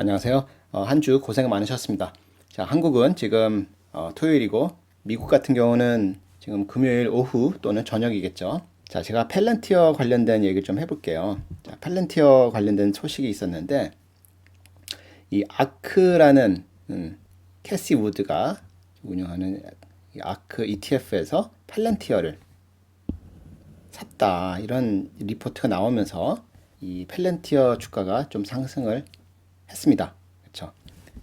안녕하세요. 한 주 고생 많으셨습니다. 자, 한국은 지금 토요일이고 미국 같은 경우는 지금 금요일 오후 또는 저녁이겠죠. 자, 제가 펠런티어 관련된 얘기를 좀 해볼게요. 자, 펠런티어 관련된 소식이 있었는데 이 아크라는 캐시 우드가 운영하는 이 아크 ETF에서 펠런티어를 샀다 이런 리포트가 나오면서 이 펠런티어 주가가 좀 상승을 했습니다. 그렇죠?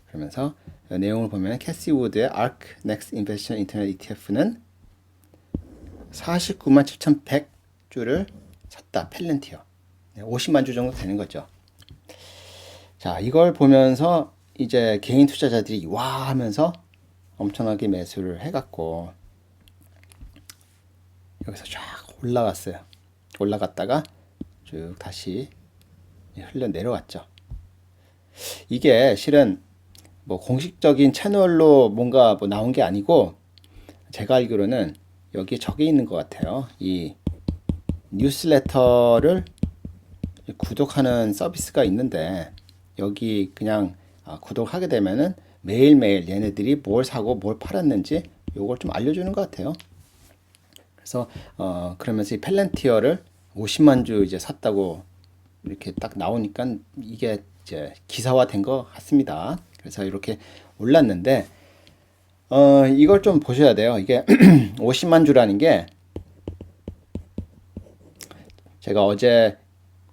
그러면서 내용을 보면 캐시 우드의 ARK Next Innovation Internet ETF는 49만 7,100주를 샀다. 펠런티어. 50만 주 정도 되는 거죠. 자, 이걸 보면서 이제 개인 투자자들이 와 하면서 엄청나게 매수를 해갖고 여기서 쫙 올라갔어요. 올라갔다가 쭉 다시 흘러 내려왔죠. 이게 실은 뭐 공식적인 채널로 뭔가 뭐 나온 게 아니고 제가 알기로는 여기에 적혀 있는 것 같아요. 이 뉴스레터를 구독하는 서비스가 있는데 여기 그냥 구독하게 되면은 매일매일 얘네들이 뭘 사고 뭘 팔았는지 요걸 좀 알려주는 것 같아요. 그래서 그러면서 이 펠렌티어를 50만 주 이제 샀다고 이렇게 딱 나오니까 이게 이제 기사화된 것 같습니다. 그래서 이렇게 올랐는데 이걸 좀 보셔야 돼요. 이게 50만 주라는 게 제가 어제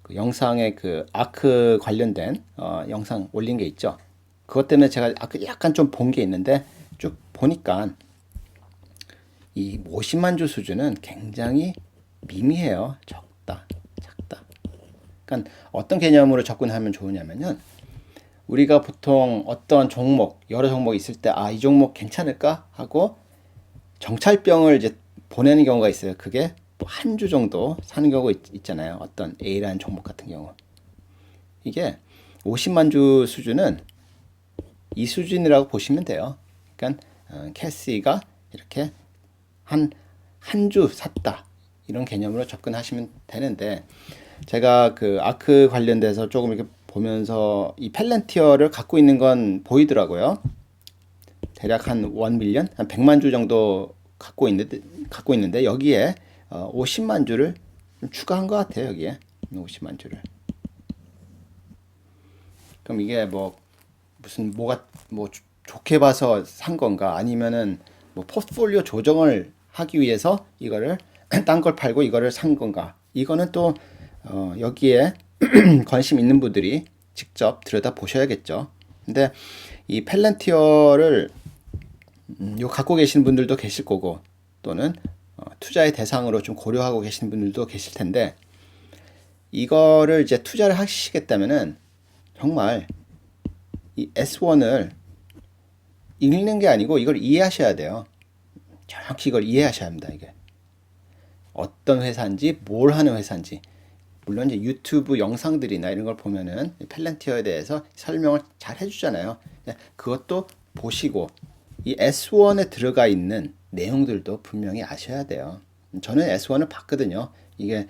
그 영상에 그 아크 관련된 영상 올린 게 있죠. 그것 때문에 제가 아크 약간 좀 본 게 있는데 쭉 보니까 이 50만 주 수준은 굉장히 미미해요. 적다, 작다. 그러니까 어떤 개념으로 접근하면 좋으냐면은 우리가 보통 어떤 종목, 여러 종목이 있을 때, 이 종목 괜찮을까? 하고 정찰병을 이제 보내는 경우가 있어요. 그게 한 주 정도 사는 경우가 있잖아요. 어떤 A라는 종목 같은 경우. 이게 50만 주 수준은 이 수준이라고 보시면 돼요. 그러니까 캐시가 이렇게 한 주 샀다. 이런 개념으로 접근하시면 되는데 제가 그 아크 관련돼서 조금 이렇게 보면서 이 펠렌티어를 갖고 있는 건 보이더라고요. 대략 한 1밀리언, 한 100만 주 정도 갖고 있는데 여기에 50만 주를 추가한 것 같아요. 여기에 50만 주를. 그럼 이게 뭐 무슨 뭐가 뭐 좋게 봐서 산 건가 아니면은 뭐 포트폴리오 조정을 하기 위해서 이거를 딴 걸 팔고 이거를 산 건가? 이거는 또 여기에 관심 있는 분들이 직접 들여다 보셔야겠죠. 근데 이 펠렌티어를 요 갖고 계신 분들도 계실 거고 또는 투자의 대상으로 좀 고려하고 계신 분들도 계실 텐데 이거를 이제 투자를 하시겠다면은 정말 이 S1을 읽는 게 아니고 이걸 이해하셔야 돼요. 정확히 이걸 이해하셔야 합니다. 이게 어떤 회사인지 뭘 하는 회사인지 물론 이제 유튜브 영상들이나 이런 걸 보면은 펠렌티어에 대해서 설명을 잘 해주잖아요. 그것도 보시고 이 S1에 들어가 있는 내용들도 분명히 아셔야 돼요. 저는 S1을 봤거든요. 이게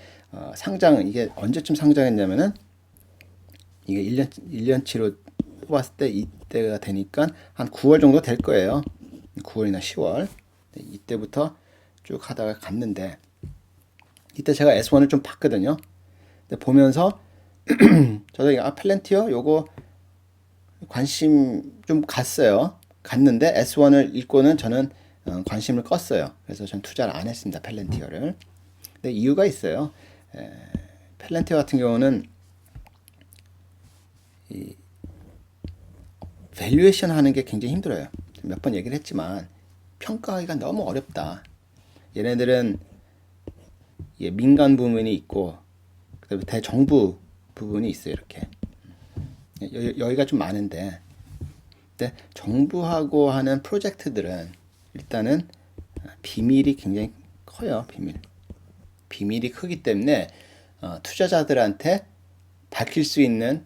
이게 언제쯤 상장했냐면은 이게 1년치로 뽑았을 때 이때가 되니까 한 9월 정도 될 거예요. 9월이나 10월. 이때부터 쭉 하다가 갔는데 이때 제가 S1을 좀 봤거든요. 근데 보면서 저도 펠렌티어 요거 관심 좀 갔어요. 갔는데 S1을 읽고는 저는 관심을 껐어요. 그래서 전 투자를 안 했습니다. 펠렌티어를. 근데 이유가 있어요. 펠렌티어 같은 경우는 이 밸류에이션 하는 게 굉장히 힘들어요. 몇 번 얘기를 했지만 평가하기가 너무 어렵다. 얘네들은 민간 부문이 있고 그다음에 대정부 부분이 있어요. 이렇게 여기가 좀 많은데 근데 정부하고 하는 프로젝트들은 일단은 비밀이 굉장히 커요. 비밀이 크기 때문에 투자자들한테 밝힐 수 있는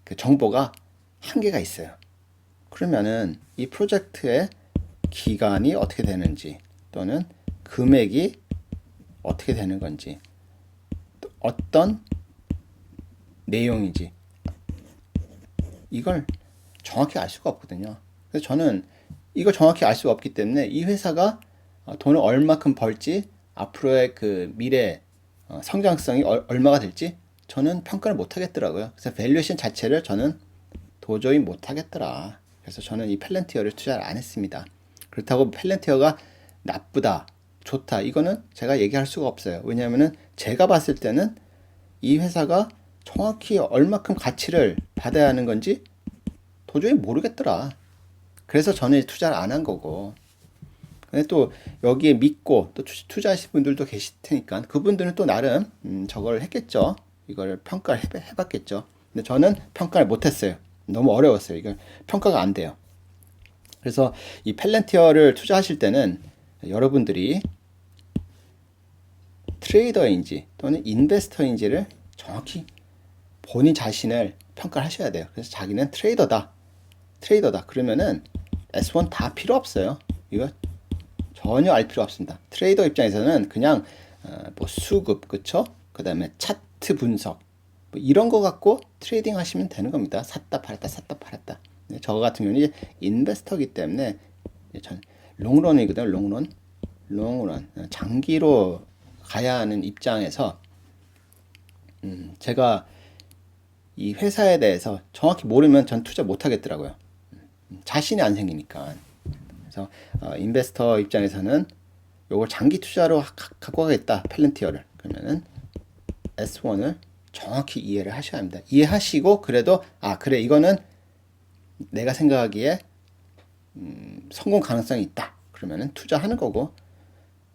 그 정보가 한계가 있어요. 그러면은 이 프로젝트의 기간이 어떻게 되는지 또는 금액이 어떻게 되는 건지 어떤 내용인지 이걸 정확히 알 수가 없거든요. 그래서 저는 이걸 정확히 알 수가 없기 때문에 이 회사가 돈을 얼마큼 벌지, 앞으로의 그 미래 성장성이 얼마가 될지 저는 평가를 못 하겠더라고요. 그래서 밸류에이션 자체를 저는 도저히 못 하겠더라. 그래서 저는 이 펠렌티어를 투자를 안 했습니다. 그렇다고 펠렌티어가 나쁘다, 좋다, 이거는 제가 얘기할 수가 없어요. 왜냐하면은 제가 봤을 때는 이 회사가 정확히 얼마큼 가치를 받아야 하는 건지 도저히 모르겠더라. 그래서 저는 투자를 안 한 거고. 근데 또 여기에 믿고 또 투자하신 분들도 계실 테니까 그분들은 또 나름 저걸 했겠죠. 이걸 평가를 해봤겠죠. 근데 저는 평가를 못했어요. 너무 어려웠어요. 이걸 평가가 안 돼요. 그래서 이 펠렌티어를 투자하실 때는 여러분들이 트레이더인지 또는 인베스터인지를 정확히 본인 자신을 평가를 하셔야 돼요. 그래서 자기는 트레이더다. 그러면은 S1 다 필요 없어요. 이거 전혀 알 필요 없습니다. 트레이더 입장에서는 그냥 뭐 수급, 그쵸? 그 다음에 차트 분석, 뭐 이런 거 갖고 트레이딩 하시면 되는 겁니다. 샀다 팔았다. 네, 저 같은 경우는 이제 인베스터기 때문에 전 롱런이거든요. 롱런. 장기로 가야 하는 입장에서 제가 이 회사에 대해서 정확히 모르면 전 투자 못 하겠더라고요. 자신이 안 생기니까. 그래서 인베스터 입장에서는 요걸 장기 투자로 갖고 가겠다, 펠렌티어를. 그러면은 S1을 정확히 이해를 하셔야 합니다. 이해하시고 그래도 그래, 이거는 내가 생각하기에 성공 가능성이 있다. 그러면은 투자하는 거고,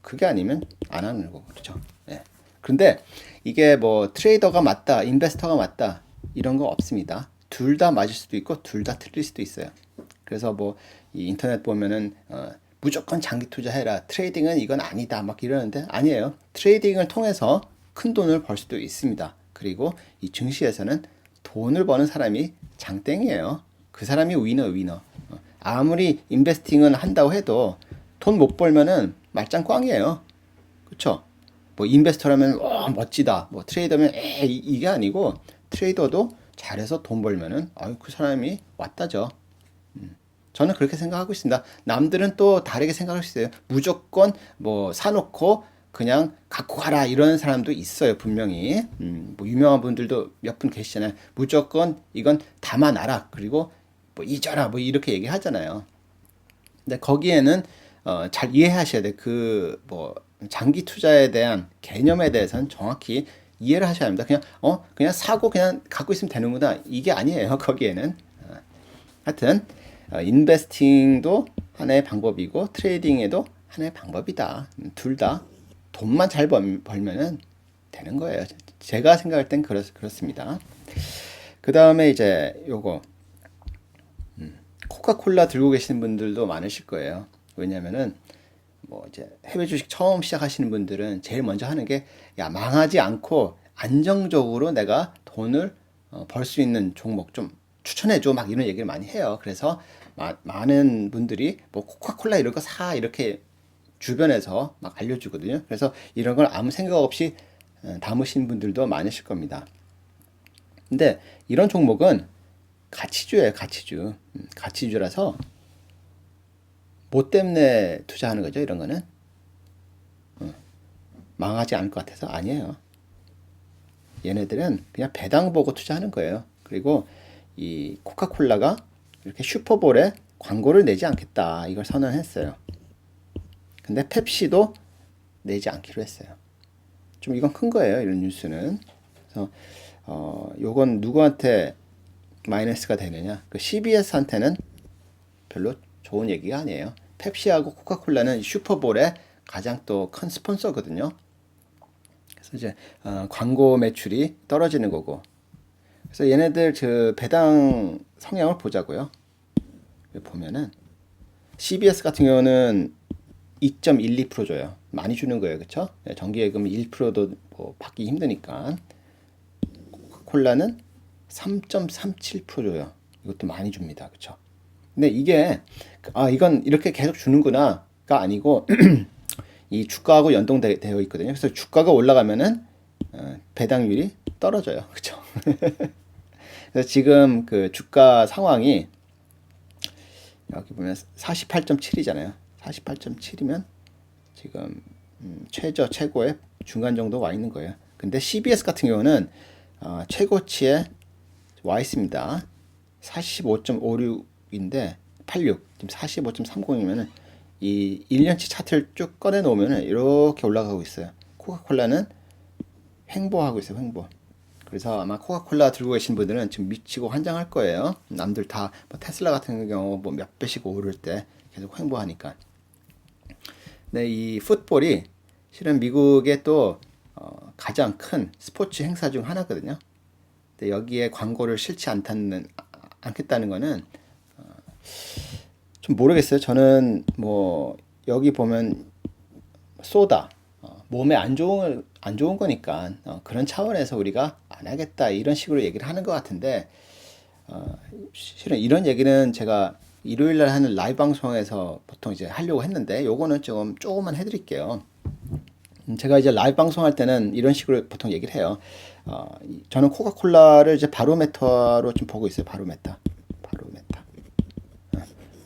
그게 아니면 안 하는 거고, 그렇죠? 예. 그런데 이게 뭐 트레이더가 맞다, 인베스터가 맞다 이런 거 없습니다. 둘 다 맞을 수도 있고 둘 다 틀릴 수도 있어요. 그래서 뭐 이 인터넷 보면은 무조건 장기 투자해라, 트레이딩은 이건 아니다 막 이러는데 아니에요. 트레이딩을 통해서 큰 돈을 벌 수도 있습니다. 그리고 이 증시에서는 돈을 버는 사람이 장땡이에요. 그 사람이 위너. 아무리 인베스팅은 한다고 해도 돈 못 벌면은 말짱 꽝이에요. 그쵸? 뭐 인베스터라면 멋지다, 뭐 트레이더면 이게 아니고, 트레이더도 잘해서 돈 벌면은 그 사람이 왔다죠. 저는 그렇게 생각하고 있습니다. 남들은 또 다르게 생각할 수 있어요. 무조건 뭐 사놓고 그냥 갖고 가라 이런 사람도 있어요, 분명히. 뭐 유명한 분들도 몇 분 계시잖아요. 무조건 이건 담아놔라, 그리고 뭐 잊어라, 뭐 이렇게 얘기하잖아요. 근데 거기에는 잘 이해하셔야 돼. 그 뭐 장기 투자에 대한 개념에 대해서는 정확히 이해를 하셔야 합니다. 그냥 사고 그냥 갖고 있으면 되는구나, 이게 아니에요. 거기에는 하여튼 인베스팅도 하나의 방법이고 트레이딩에도 하나의 방법이다. 둘 다 돈만 잘 벌면은 되는 거예요. 제가 생각할 땐 그렇습니다. 그 다음에 이제 요거 코카콜라 들고 계시는 분들도 많으실 거예요. 왜냐면은 뭐 이제 해외 주식 처음 시작하시는 분들은 제일 먼저 하는 게, 망하지 않고 안정적으로 내가 돈을 벌 수 있는 종목 좀 추천해줘, 막 이런 얘기를 많이 해요. 그래서 많은 분들이 뭐 코카콜라 이런 거 사, 이렇게 주변에서 막 알려주거든요. 그래서 이런 걸 아무 생각 없이 담으신 분들도 많으실 겁니다. 근데 이런 종목은 가치주예요, 가치주. 가치주라서 뭐 때문에 투자하는 거죠, 이런 거는? 망하지 않을 것 같아서? 아니에요. 얘네들은 그냥 배당 보고 투자하는 거예요. 그리고 이 코카콜라가 이렇게 슈퍼볼에 광고를 내지 않겠다, 이걸 선언했어요. 근데 펩시도 내지 않기로 했어요. 좀 이건 큰 거예요, 이런 뉴스는. 그래서 요건 누구한테 마이너스가 되느냐? 그 CBS한테는 별로 좋은 얘기가 아니에요. 펩시하고 코카콜라는 슈퍼볼의 가장 또 큰 스폰서거든요. 그래서 이제 광고 매출이 떨어지는 거고. 그래서 얘네들 그 배당 성향을 보자고요. 보면은 CBS 같은 경우는 2.12% 줘요. 많이 주는 거예요, 그렇죠? 정기예금 1%도 뭐 받기 힘드니까. 코카콜라는 3.37% 줘요. 이것도 많이 줍니다, 그렇죠? 근데 이게 이건 이렇게 계속 주는구나가 아니고 이 주가하고 연동되어 있거든요. 그래서 주가가 올라가면은 배당률이 떨어져요, 그렇죠? 그래서 지금 그 주가 상황이 여기 보면 48.7이잖아요. 48.7이면 지금 최고의 중간 정도 와 있는 거예요. 근데 CBS 같은 경우는 최고치에 와 있습니다. 45.56인데 86 지금 45.30이면은 이 1년치 차트를 쭉 꺼내 놓으면 이렇게 올라가고 있어요. 코카콜라는 횡보하고 있어요. 횡보. 그래서 아마 코카콜라 들고 계신 분들은 지금 미치고 환장할 거예요. 남들 다뭐 테슬라 같은 경우 뭐 몇 배씩 오를 때 계속 횡보하니까. 네, 이 풋볼이 실은 미국의 또 가장 큰 스포츠 행사 중 하나거든요. 근데 여기에 광고를 싫지 않겠다는 거는 좀 모르겠어요. 저는 뭐 여기 보면 소다 몸에 안 좋은 거니까 그런 차원에서 우리가 안 하겠다 이런 식으로 얘기를 하는 것 같은데 실은 이런 얘기는 제가 일요일 날 하는 라이브 방송에서 보통 이제 하려고 했는데 요거는 조금만 해드릴게요. 제가 이제 라이브 방송할 때는 이런 식으로 보통 얘기를 해요. 저는 코카콜라를 이제 바로메터로 좀 보고 있어요. 바로메터.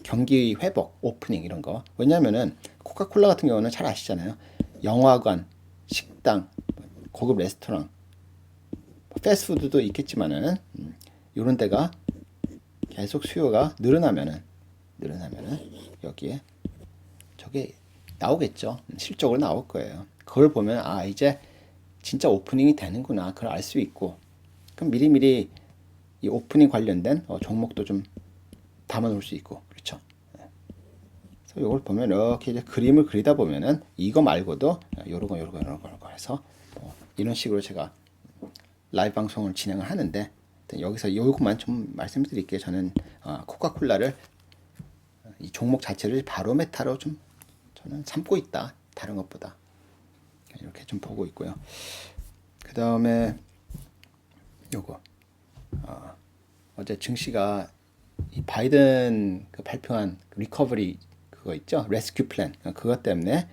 경기 회복, 오프닝 이런 거. 왜냐면은 코카콜라 같은 경우는 잘 아시잖아요. 영화관, 식당, 고급 레스토랑, 패스트푸드도 있겠지만은 이런 데가 계속 수요가 늘어나면은 여기에 저게 나오겠죠. 실적으로 나올 거예요. 그걸 보면 이제 진짜 오프닝이 되는구나. 그걸 알 수 있고 그럼 미리미리 이 오프닝 관련된 종목도 좀 담아놓을 수 있고 그렇죠. 그래서 이걸 보면 이렇게 이제 그림을 그리다 보면은 이거 말고도 요런 거 해서 이런 식으로 제가 라이브 방송을 진행을 하는데 여기서 요것만 좀 말씀드릴게요. 저는 코카콜라를 이 종목 자체를 바로메타로 좀 저는 삼고 있다. 다른 것보다 이렇게 좀 보고 있고요. 그 다음에 요거 어제 증시가 이 바이든 그 발표한 리커버리 그거 있죠? 레스큐 플랜 그것 때문에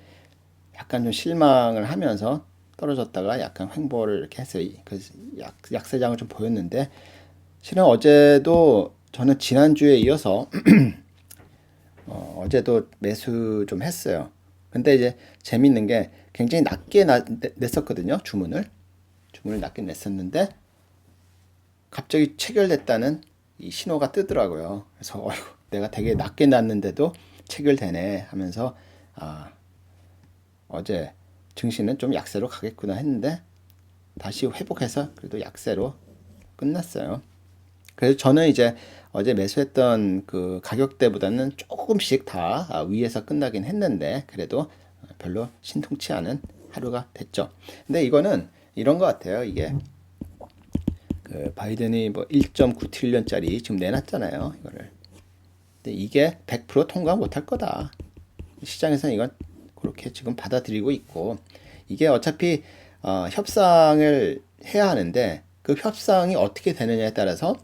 약간 좀 실망을 하면서 떨어졌다가 약간 횡보를 이렇게 했어요. 그래서 약세장을 좀 보였는데 실은 어제도 저는 지난주에 이어서 어제도 매수 좀 했어요. 근데 이제 재밌는 게 굉장히 낮게 냈었거든요. 주문을 낮게 냈었는데 갑자기 체결됐다는 이 신호가 뜨더라고요. 그래서 내가 되게 낮게 놨는데도 체결되네 하면서 어제 증시는 좀 약세로 가겠구나 했는데 다시 회복해서 그래도 약세로 끝났어요. 그래서 저는 이제 어제 매수했던 그 가격대보다는 조금씩 다 위에서 끝나긴 했는데 그래도 별로 신통치 않은 하루가 됐죠. 근데 이거는 이런 것 같아요. 이게 그 바이든이 뭐 1.9 트릴리언짜리 지금 내놨잖아요. 이거를. 근데 이게 100% 통과 못할 거다. 시장에서는 이건 그렇게 지금 받아들이고 있고 이게 어차피 협상을 해야 하는데 그 협상이 어떻게 되느냐에 따라서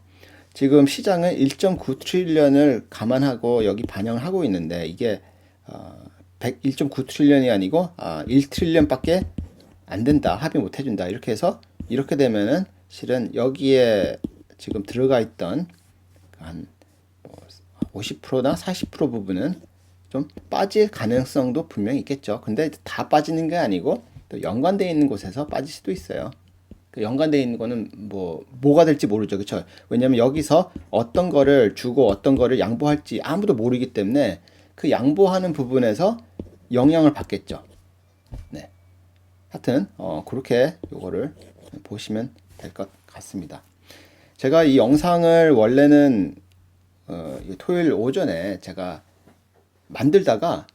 지금 시장은 1.9 트릴리언을 감안하고 여기 반영을 하고 있는데 이게 1.9 트릴리언이 아니고 1 트릴리언밖에 안 된다. 합의 못 해준다. 이렇게 해서 이렇게 되면은 실은 여기에 지금 들어가 있던 한 50%나 40% 부분은 좀 빠질 가능성도 분명히 있겠죠. 근데 다 빠지는 게 아니고 또 연관되어 있는 곳에서 빠질 수도 있어요. 그 연관되어 있는 거는 뭐가 될지 모르죠. 그렇죠? 왜냐면 여기서 어떤 거를 주고 어떤 거를 양보할지 아무도 모르기 때문에 그 양보하는 부분에서 영향을 받겠죠. 네. 하여튼 그렇게 요거를 보시면 될 것 같습니다. 제가 이 영상을 원래는 토요일 오전에 제가 만들다가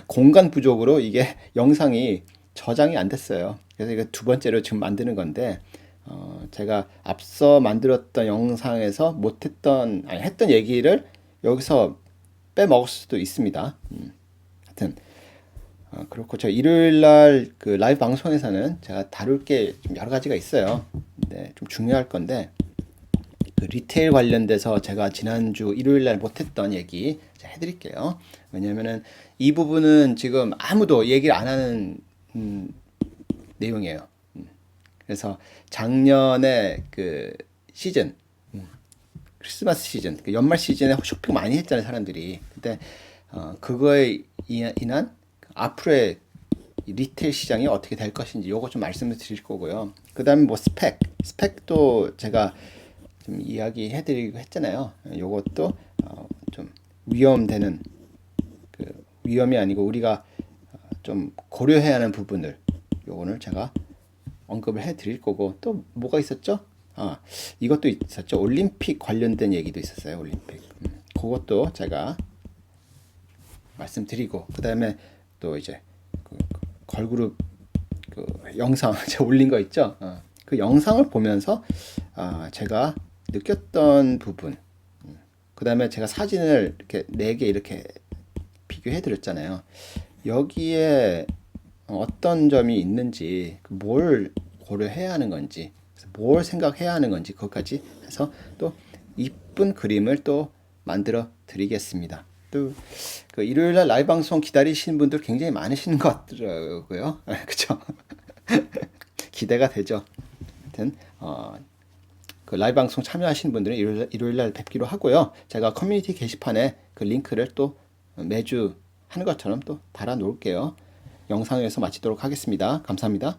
공간 부족으로 이게 영상이 저장이 안 됐어요. 그래서 이거 두 번째로 지금 만드는 건데 제가 앞서 만들었던 영상에서 했던 얘기를 여기서 빼먹을 수도 있습니다. 하여튼 그렇고 저 일요일 날 그 라이브 방송에서는 제가 다룰 게 좀 여러 가지가 있어요. 근데 좀 중요할 건데 그 리테일 관련돼서 제가 지난주 일요일 날 못했던 얘기 해드릴게요. 왜냐면은 이 부분은 지금 아무도 얘기를 안 하는 내용이에요. 그래서 작년에 그 시즌 크리스마스 시즌, 그 연말 시즌에 쇼핑 많이 했잖아요, 사람들이. 근데 그거에 인한 앞으로의 이 리테일 시장이 어떻게 될 것인지 요거 좀 말씀을 드릴 거고요. 그다음에 뭐 스펙도 제가 좀 이야기해 드리고 했잖아요. 요것도 좀 위험되는 위험이 아니고 우리가 좀 고려해야 하는 부분을 요거를 제가 언급을 해 드릴 거고 또 뭐가 있었죠? 이것도 있었죠. 올림픽 관련된 얘기도 있었어요. 올림픽. 그것도 제가 말씀드리고 그다음에 또 이제 걸그룹 그 영상 제가 올린 거 있죠. 그 영상을 보면서 제가 느꼈던 부분, 그다음에 제가 사진을 이렇게 4개 이렇게 비교해 드렸잖아요. 여기에 어떤 점이 있는지, 뭘 고려해야 하는 건지, 뭘 생각해야 하는 건지, 그것까지 해서 또 이쁜 그림을 또 만들어 드리겠습니다. 또 그 일요일 날 라이브 방송 기다리시는 분들 굉장히 많으신 것 같더라고요. 그쵸? 기대가 되죠. 하여튼, 그 라이브 방송 참여하시는 분들은 일요일 날 뵙기로 하고요. 제가 커뮤니티 게시판에 그 링크를 또 매주 하는 것처럼 또 달아 놓을게요. 영상에서 마치도록 하겠습니다. 감사합니다.